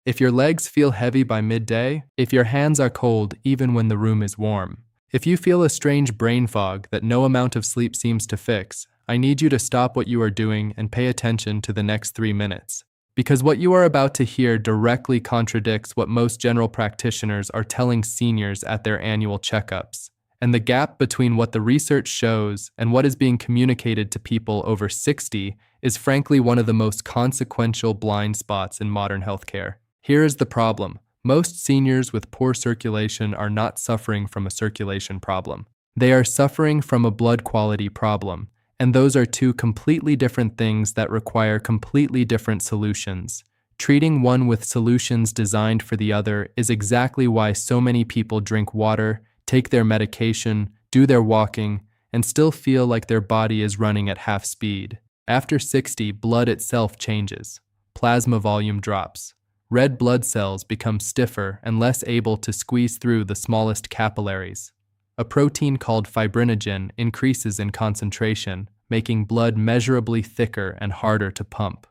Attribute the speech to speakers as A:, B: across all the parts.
A: If your legs feel heavy by midday, if your hands are cold even when the room is warm, if you feel a strange brain fog that no amount of sleep seems to fix, I need you to stop what you are doing and pay attention to the next 3 minutes. Because what you are about to hear directly contradicts what most general practitioners are telling seniors at their annual checkups. And the gap between what the research shows and what is being communicated to people over 60 is frankly one of the most consequential blind spots in modern healthcare. Here is the problem. Most seniors with poor circulation are not suffering from a circulation problem. They are suffering from a blood quality problem, and those are two completely different things that require completely different solutions. Treating one with solutions designed for the other is exactly why so many people drink water, take their medication, do their walking, and still feel like their body is running at half speed. After 60, blood itself changes. Plasma volume drops. Red blood cells become stiffer and less able to squeeze through the smallest capillaries. A protein called fibrinogen increases in concentration, making blood measurably thicker and harder to pump.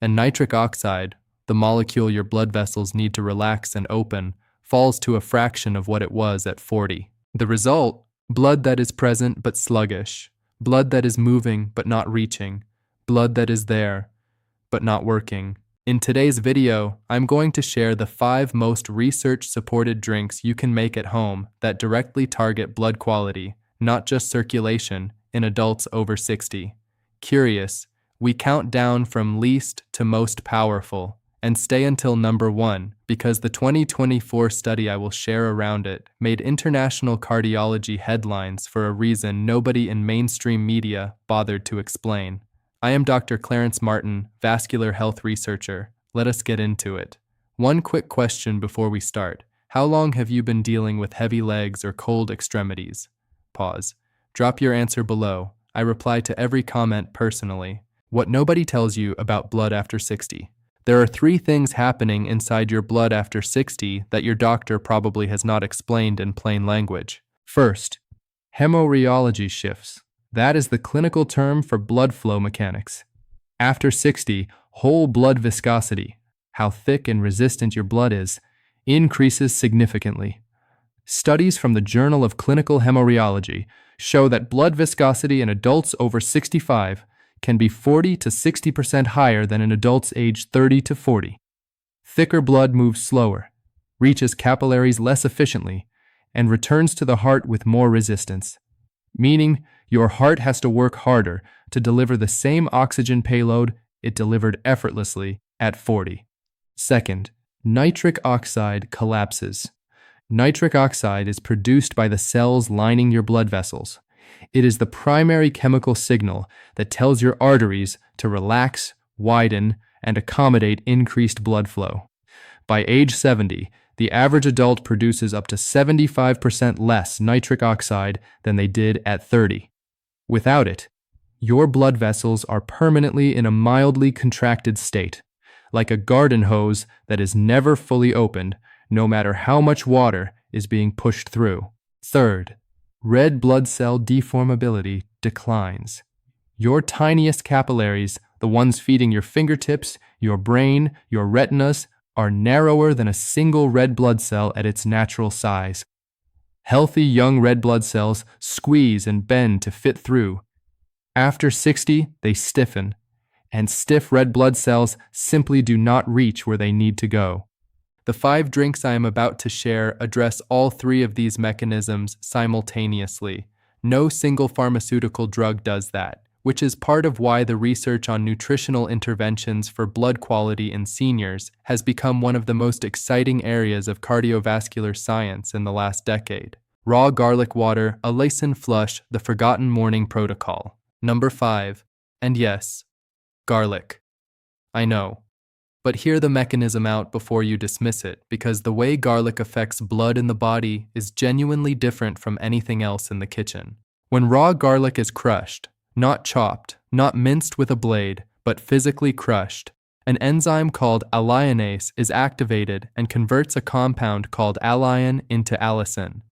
A: And nitric oxide, the molecule your blood vessels need to relax and open, falls to a fraction of what it was at 40. The result? Blood that is present but sluggish, blood that is moving but not reaching, blood that is there but not working. In today's video, I'm going to share the 5 most research-supported drinks you can make at home that directly target blood quality, not just circulation, in adults over 60. Curious, we count down from least to most powerful, and stay until number 1 because the 2024 study I will share around it made international cardiology headlines for a reason nobody in mainstream media bothered to explain. I am Dr. Clarence Martin, vascular health researcher. Let us get into it. One quick question before we start. How long have you been dealing with heavy legs or cold extremities? Pause. Drop your answer below. I reply to every comment personally. What nobody tells you about blood after 60. There are 3 things happening inside your blood after 60 that your doctor probably has not explained in plain language. First, hemorrheology shifts. That is the clinical term for blood flow mechanics. After 60, whole blood viscosity, how thick and resistant your blood is, increases significantly. Studies from the Journal of Clinical Hemorrheology show that blood viscosity in adults over 65 can be 40 to 60% higher than in adults aged 30 to 40. Thicker blood moves slower, reaches capillaries less efficiently, and returns to the heart with more resistance, meaning your heart has to work harder to deliver the same oxygen payload it delivered effortlessly at 40. Second, nitric oxide collapses. Nitric oxide is produced by the cells lining your blood vessels. It is the primary chemical signal that tells your arteries to relax, widen, and accommodate increased blood flow. By age 70, the average adult produces up to 75% less nitric oxide than they did at 30. Without it, your blood vessels are permanently in a mildly contracted state, like a garden hose that is never fully opened, no matter how much water is being pushed through. Third, red blood cell deformability declines. Your tiniest capillaries, the ones feeding your fingertips, your brain, your retinas, are narrower than a single red blood cell at its natural size. Healthy young red blood cells squeeze and bend to fit through. After 60, they stiffen, and stiff red blood cells simply do not reach where they need to go. The 5 drinks I am about to share address all 3 of these mechanisms simultaneously. No single pharmaceutical drug does that, which is part of why the research on nutritional interventions for blood quality in seniors has become one of the most exciting areas of cardiovascular science in the last decade. Raw garlic water, a Laysan flush, the forgotten morning protocol. Number 5. And yes, garlic. I know. But hear the mechanism out before you dismiss it, because the way garlic affects blood in the body is genuinely different from anything else in the kitchen. When raw garlic is crushed, not chopped, not minced with a blade, but physically crushed, an enzyme called alliinase is activated and converts a compound called alliin into allicin.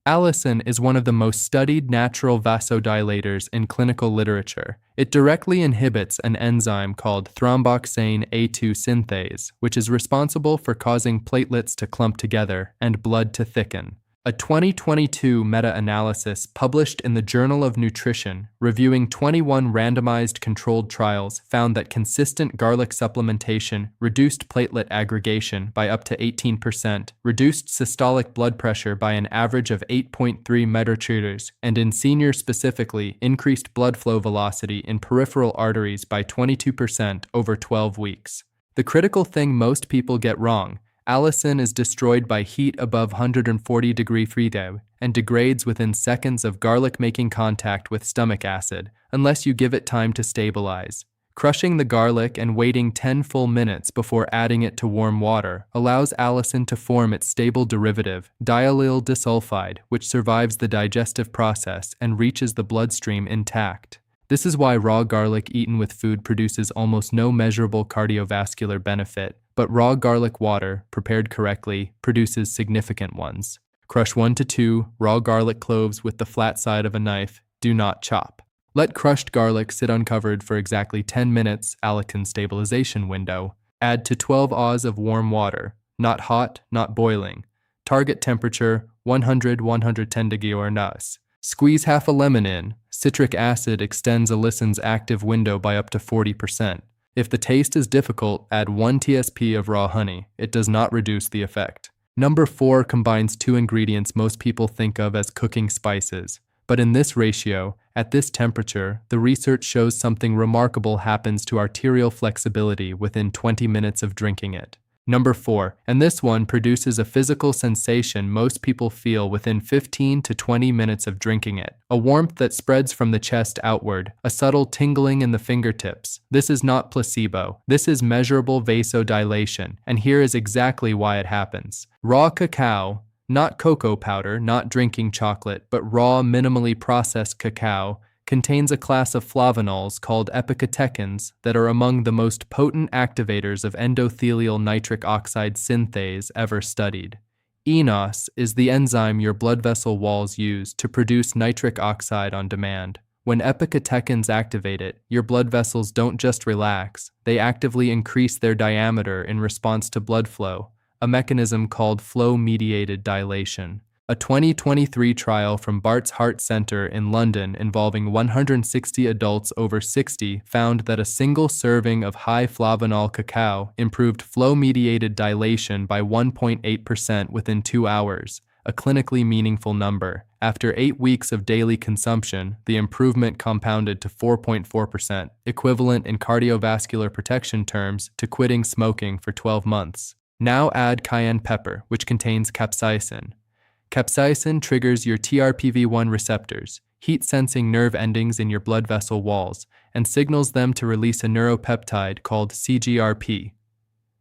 A: Allicin is one of the most studied natural vasodilators in clinical literature. It directly inhibits an enzyme called thromboxane A2 synthase, which is responsible for causing platelets to clump together and blood to thicken. A 2022 meta-analysis published in the Journal of Nutrition, reviewing 21 randomized controlled trials, found that consistent garlic supplementation reduced platelet aggregation by up to 18%, reduced systolic blood pressure by an average of 8.3 milliliters, and in seniors specifically, increased blood flow velocity in peripheral arteries by 22% over 12 weeks. The critical thing most people get wrong: allicin is destroyed by heat above 140°F and degrades within seconds of garlic making contact with stomach acid, unless you give it time to stabilize. Crushing the garlic and waiting 10 full minutes before adding it to warm water allows allicin to form its stable derivative, diallyl disulfide, which survives the digestive process and reaches the bloodstream intact. This is why raw garlic eaten with food produces almost no measurable cardiovascular benefit, but raw garlic water, prepared correctly, produces significant ones. Crush 1 to 2 raw garlic cloves with the flat side of a knife. Do not chop. Let crushed garlic sit uncovered for exactly 10 minutes, allicin stabilization window. Add to 12 Oz of warm water, not hot, not boiling. Target temperature 100-110 degrees. Squeeze half a lemon in. Citric acid extends allicin's active window by up to 40%. If the taste is difficult, add 1 tsp of raw honey. It does not reduce the effect. Number 4 combines 2 ingredients most people think of as cooking spices. But in this ratio, at this temperature, the research shows something remarkable happens to arterial flexibility within 20 minutes of drinking it. Number 4, and this one produces a physical sensation most people feel within 15 to 20 minutes of drinking it. A warmth that spreads from the chest outward, a subtle tingling in the fingertips. This is not placebo. This is measurable vasodilation, and here is exactly why it happens. Raw cacao, not cocoa powder, not drinking chocolate, but raw, minimally processed cacao, contains a class of flavonols called epicatechins that are among the most potent activators of endothelial nitric oxide synthase ever studied. eNOS is the enzyme your blood vessel walls use to produce nitric oxide on demand. When epicatechins activate it, your blood vessels don't just relax, they actively increase their diameter in response to blood flow, a mechanism called flow-mediated dilation. A 2023 trial from Bart's Heart Center in London involving 160 adults over 60 found that a single serving of high flavonol cacao improved flow-mediated dilation by 1.8% within 2 hours, a clinically meaningful number. After 8 weeks of daily consumption, the improvement compounded to 4.4%, equivalent in cardiovascular protection terms to quitting smoking for 12 months. Now add cayenne pepper, which contains capsaicin. Capsaicin triggers your TRPV1 receptors, heat-sensing nerve endings in your blood vessel walls, and signals them to release a neuropeptide called CGRP.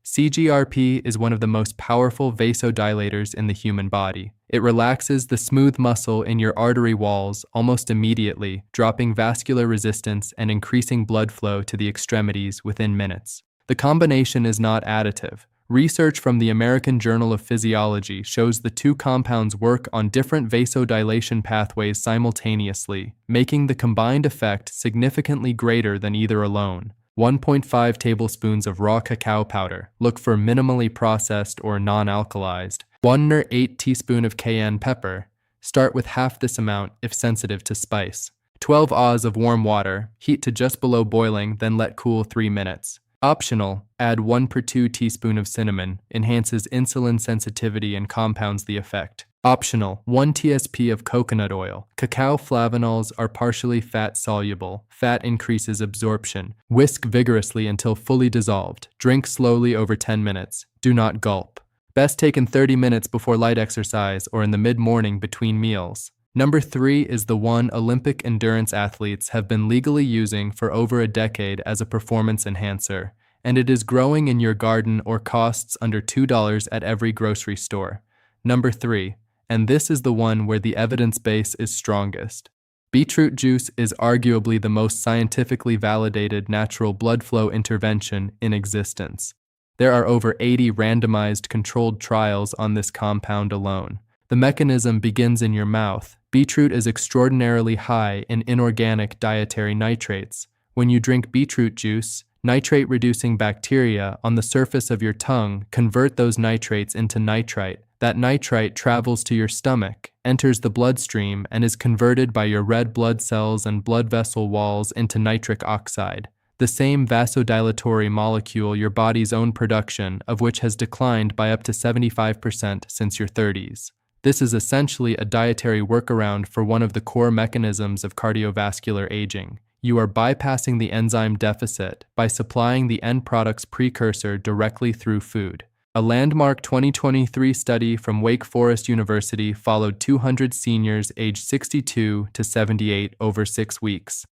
A: CGRP is one of the most powerful vasodilators in the human body. It relaxes the smooth muscle in your artery walls almost immediately, dropping vascular resistance and increasing blood flow to the extremities within minutes. The combination is not additive. Research from the American Journal of Physiology shows the two compounds work on different vasodilation pathways simultaneously, making the combined effect significantly greater than either alone. 1.5 tablespoons of raw cacao powder. Look for minimally processed or non-alkalized. 1/8 teaspoon of cayenne pepper. Start with half this amount if sensitive to spice. 12 Oz of warm water. Heat to just below boiling, then let cool 3 minutes. Optional, add 1/2 teaspoon of cinnamon, enhances insulin sensitivity and compounds the effect. Optional, 1 tsp of coconut oil. Cacao flavonols are partially fat-soluble. Fat increases absorption. Whisk vigorously until fully dissolved. Drink slowly over 10 minutes. Do not gulp. Best taken 30 minutes before light exercise or in the mid-morning between meals. Number 3 is the one Olympic endurance athletes have been legally using for over a decade as a performance enhancer, and it is growing in your garden or costs under $2 at every grocery store. Number 3, and this is the one where the evidence base is strongest. Beetroot juice is arguably the most scientifically validated natural blood flow intervention in existence. There are over 80 randomized controlled trials on this compound alone. The mechanism begins in your mouth. Beetroot is extraordinarily high in inorganic dietary nitrates. When you drink beetroot juice, nitrate-reducing bacteria on the surface of your tongue convert those nitrates into nitrite. That nitrite travels to your stomach, enters the bloodstream, and is converted by your red blood cells and blood vessel walls into nitric oxide, the same vasodilatory molecule your body's own production of which has declined by up to 75% since your 30s. This is essentially a dietary workaround for one of the core mechanisms of cardiovascular aging. You are bypassing the enzyme deficit by supplying the end product's precursor directly through food. A landmark 2023 study from Wake Forest University followed 200 seniors aged 62 to 78 over 6 weeks.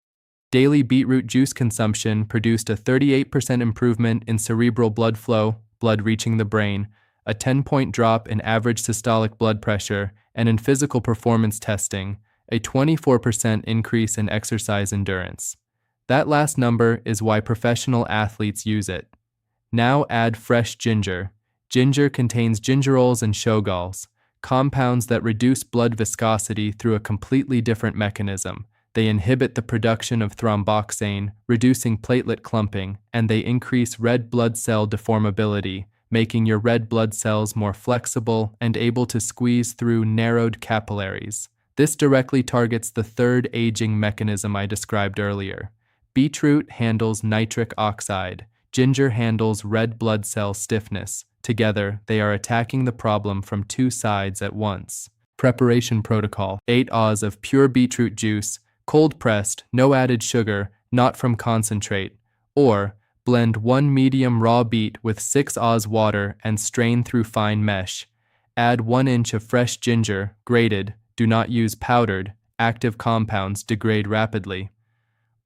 A: Daily beetroot juice consumption produced a 38% improvement in cerebral blood flow, blood reaching the brain, a 10-point drop in average systolic blood pressure, and in physical performance testing, a 24% increase in exercise endurance. That last number is why professional athletes use it. Now add fresh ginger. Ginger contains gingerols and shogalls, compounds that reduce blood viscosity through a completely different mechanism. They inhibit the production of thromboxane, reducing platelet clumping, and they increase red blood cell deformability, making your red blood cells more flexible and able to squeeze through narrowed capillaries. This directly targets the third aging mechanism I described earlier. Beetroot handles nitric oxide. Ginger handles red blood cell stiffness. Together, they are attacking the problem from two sides at once. Preparation protocol: 8 oz of pure beetroot juice, cold-pressed, no added sugar, not from concentrate. Or, blend 1 medium raw beet with 6 oz water and strain through fine mesh. Add 1 inch of fresh ginger, grated. Do not use powdered. Active compounds degrade rapidly.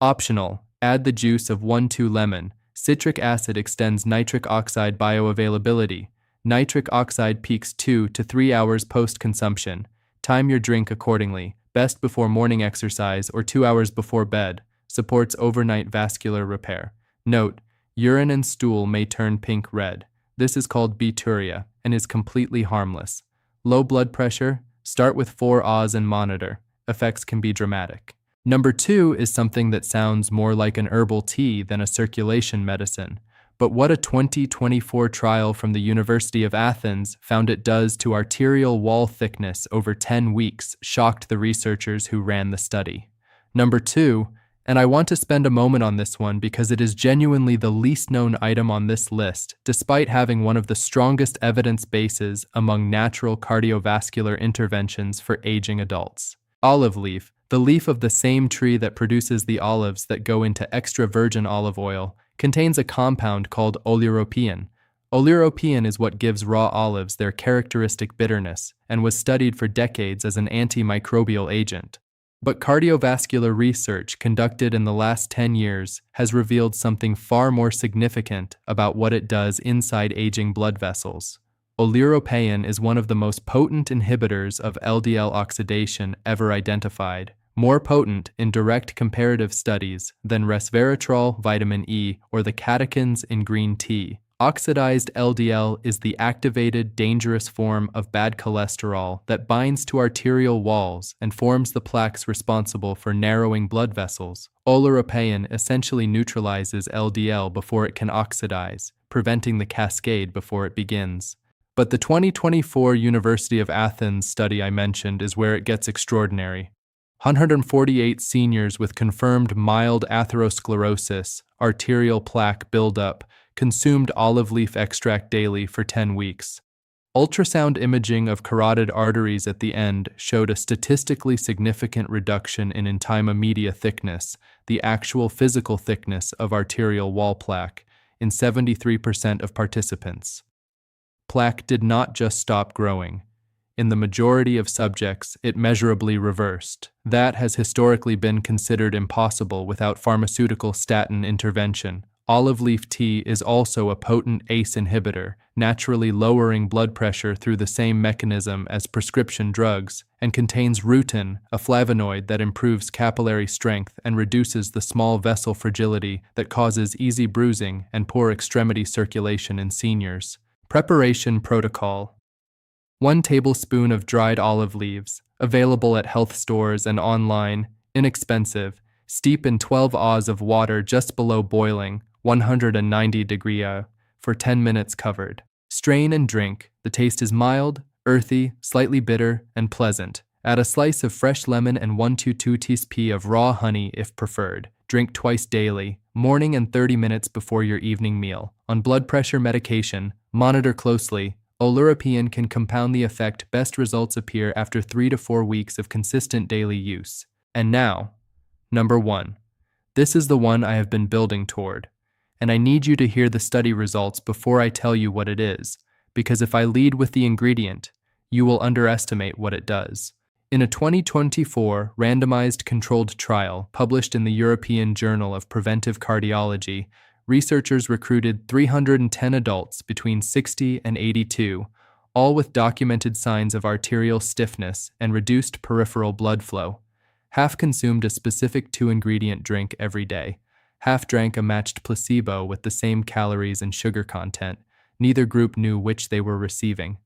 A: Optional: add the juice of 1-2 lemon. Citric acid extends nitric oxide bioavailability. Nitric oxide peaks 2 to 3 hours post-consumption. Time your drink accordingly, best before morning exercise or 2 hours before bed. Supports overnight vascular repair. Note: urine and stool may turn pink-red. This is called beeturia and is completely harmless. Low blood pressure? Start with 4 oz and monitor. Effects can be dramatic. Number 2 is something that sounds more like an herbal tea than a circulation medicine. But what a 2024 trial from the University of Athens found it does to arterial wall thickness over 10 weeks shocked the researchers who ran the study. Number 2, and I want to spend a moment on this one because it is genuinely the least known item on this list, despite having one of the strongest evidence bases among natural cardiovascular interventions for aging adults. Olive leaf. The leaf of the same tree that produces the olives that go into extra virgin olive oil contains a compound called oleuropein. Oleuropein is what gives raw olives their characteristic bitterness and was studied for decades as an antimicrobial agent. But cardiovascular research conducted in the last 10 years has revealed something far more significant about what it does inside aging blood vessels. Oleuropein is one of the most potent inhibitors of LDL oxidation ever identified, more potent in direct comparative studies than resveratrol, vitamin E, or the catechins in green tea. Oxidized LDL is the activated, dangerous form of bad cholesterol that binds to arterial walls and forms the plaques responsible for narrowing blood vessels. Oleuropein essentially neutralizes LDL before it can oxidize, preventing the cascade before it begins. But the 2024 University of Athens study I mentioned is where it gets extraordinary. 148 seniors with confirmed mild atherosclerosis, arterial plaque buildup, consumed olive leaf extract daily for 10 weeks. Ultrasound imaging of carotid arteries at the end showed a statistically significant reduction in intima media thickness, the actual physical thickness of arterial wall plaque, in 73% of participants. Plaque did not just stop growing. In the majority of subjects, it measurably reversed. That has historically been considered impossible without pharmaceutical statin intervention. Olive leaf tea is also a potent ACE inhibitor, naturally lowering blood pressure through the same mechanism as prescription drugs, and contains rutin, a flavonoid that improves capillary strength and reduces the small vessel fragility that causes easy bruising and poor extremity circulation in seniors. Preparation protocol. 1 tablespoon of dried olive leaves, available at health stores and online, inexpensive. Steep in 12 oz of water just below boiling, 190 degrees, for 10 minutes covered. Strain and drink. The taste is mild, earthy, slightly bitter, and pleasant. Add a slice of fresh lemon and 1 to 2 teaspoons of raw honey if preferred. Drink twice daily, morning and 30 minutes before your evening meal. On blood pressure medication, monitor closely. Oleuropein can compound the effect. Best results appear after 3 to 4 weeks of consistent daily use. And now, Number 1. This is the one I have been building toward. And I need you to hear the study results before I tell you what it is, because if I lead with the ingredient, you will underestimate what it does. In a 2024 randomized controlled trial published in the European Journal of Preventive Cardiology, researchers recruited 310 adults between 60 and 82, all with documented signs of arterial stiffness and reduced peripheral blood flow. Half consumed a specific 2-ingredient drink every day. Half drank a matched placebo with the same calories and sugar content. Neither group knew which they were receiving.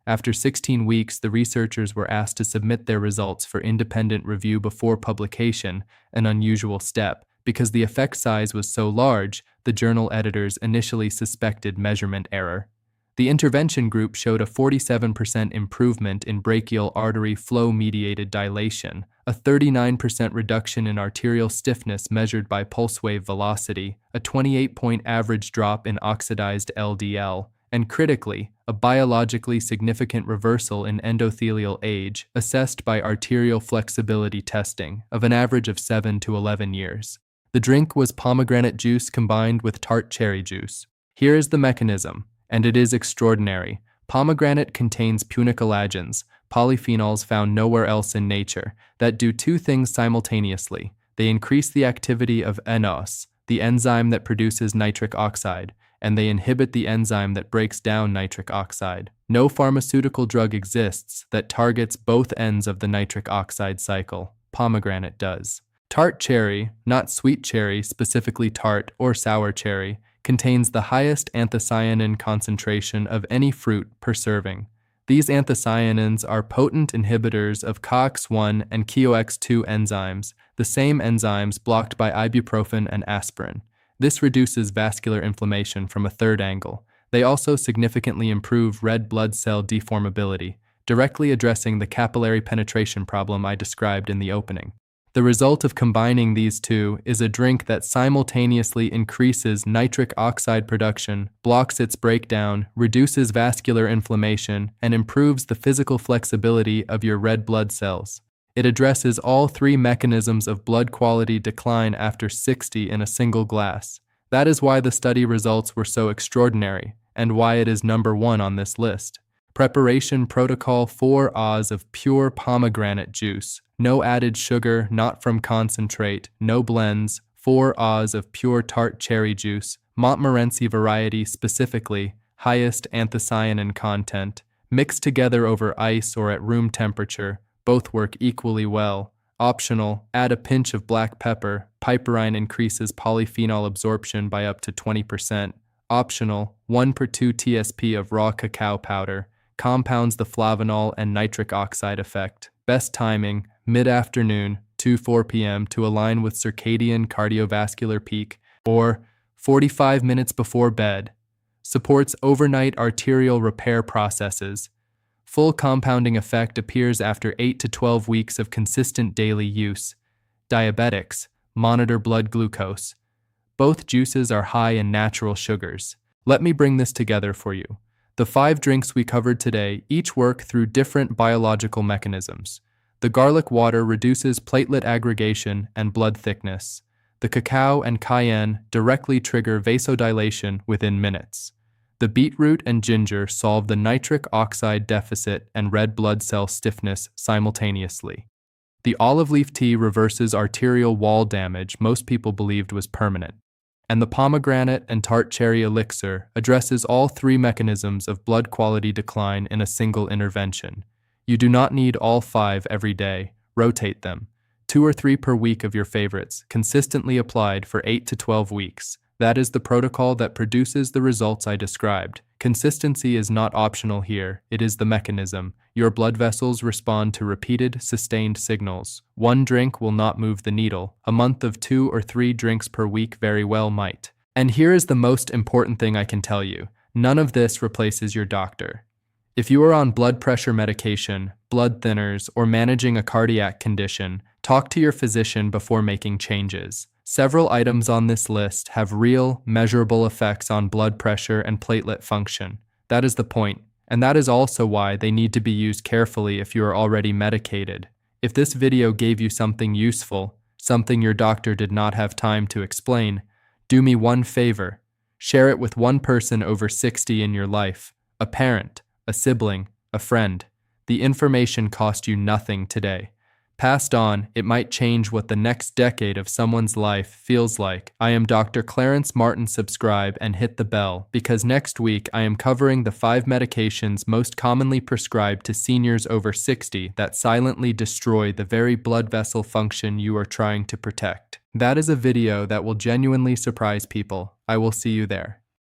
A: After 16 weeks, the researchers were asked to submit their results for independent review before publication, an unusual step. Because the effect size was so large, the journal editors initially suspected measurement error. The intervention group showed a 47% improvement in brachial artery flow-mediated dilation, a 39% reduction in arterial stiffness measured by pulse wave velocity, a 28-point average drop in oxidized LDL, and critically, a biologically significant reversal in endothelial age assessed by arterial flexibility testing of an average of 7 to 11 years. The drink was pomegranate juice combined with tart cherry juice. Here is the mechanism, and it is extraordinary. Pomegranate contains punicolagens, polyphenols found nowhere else in nature, that do two things simultaneously. They increase the activity of NOS, the enzyme that produces nitric oxide, and they inhibit the enzyme that breaks down nitric oxide. No pharmaceutical drug exists that targets both ends of the nitric oxide cycle. Pomegranate does. Tart cherry, not sweet cherry, specifically tart or sour cherry, contains the highest anthocyanin concentration of any fruit per serving. These anthocyanins are potent inhibitors of COX-1 and KOX-2 enzymes, the same enzymes blocked by ibuprofen and aspirin. This reduces vascular inflammation from a third angle. They also significantly improve red blood cell deformability, directly addressing the capillary penetration problem I described in the opening. The result of combining these two is a drink that simultaneously increases nitric oxide production, blocks its breakdown, reduces vascular inflammation, and improves the physical flexibility of your red blood cells. It addresses all three mechanisms of blood quality decline after 60 in a single glass. That is why the study results were so extraordinary, and why it is number 1 on this list. Preparation protocol: 4 Oz of pure pomegranate juice. No added sugar, not from concentrate, no blends. 4 Oz of pure tart cherry juice. Montmorency variety specifically, highest anthocyanin content. Mixed together over ice or at room temperature. Both work equally well. Optional, add a pinch of black pepper. Piperine increases polyphenol absorption by up to 20%. Optional, 1/2 TSP of raw cacao powder. Compounds the flavanol and nitric oxide effect. Best timing, mid-afternoon, 2-4 p.m. to align with circadian cardiovascular peak, or 45 minutes before bed. Supports overnight arterial repair processes. Full compounding effect appears after 8 to 12 weeks of consistent daily use. Diabetics, monitor blood glucose. Both juices are high in natural sugars. Let me bring this together for you. The 5 drinks we covered today each work through different biological mechanisms. The garlic water reduces platelet aggregation and blood thickness. The cacao and cayenne directly trigger vasodilation within minutes. The beetroot and ginger solve the nitric oxide deficit and red blood cell stiffness simultaneously. The olive leaf tea reverses arterial wall damage most people believed was permanent. And the pomegranate and tart cherry elixir addresses all 3 mechanisms of blood quality decline in a single intervention. You do not need all 5 every day. Rotate them. 2 or 3 per week of your favorites, consistently applied for 8 to 12 weeks. That is the protocol that produces the results I described. Consistency is not optional here, it is the mechanism. Your blood vessels respond to repeated, sustained signals. One drink will not move the needle. A month of 2 or 3 drinks per week very well might. And here is the most important thing I can tell you. None of this replaces your doctor. If you are on blood pressure medication, blood thinners, or managing a cardiac condition, talk to your physician before making changes. Several items on this list have real, measurable effects on blood pressure and platelet function. That is the point, and that is also why they need to be used carefully if you are already medicated. If this video gave you something useful, something your doctor did not have time to explain, do me one favor. Share it with one person over 60 in your life, a parent, a sibling, a friend. The information cost you nothing today. Passed on, it might change what the next decade of someone's life feels like. I am Dr. Clarence Martin. Subscribe and hit the bell, because next week I am covering the 5 medications most commonly prescribed to seniors over 60 that silently destroy the very blood vessel function you are trying to protect. That is a video that will genuinely surprise people. I will see you there.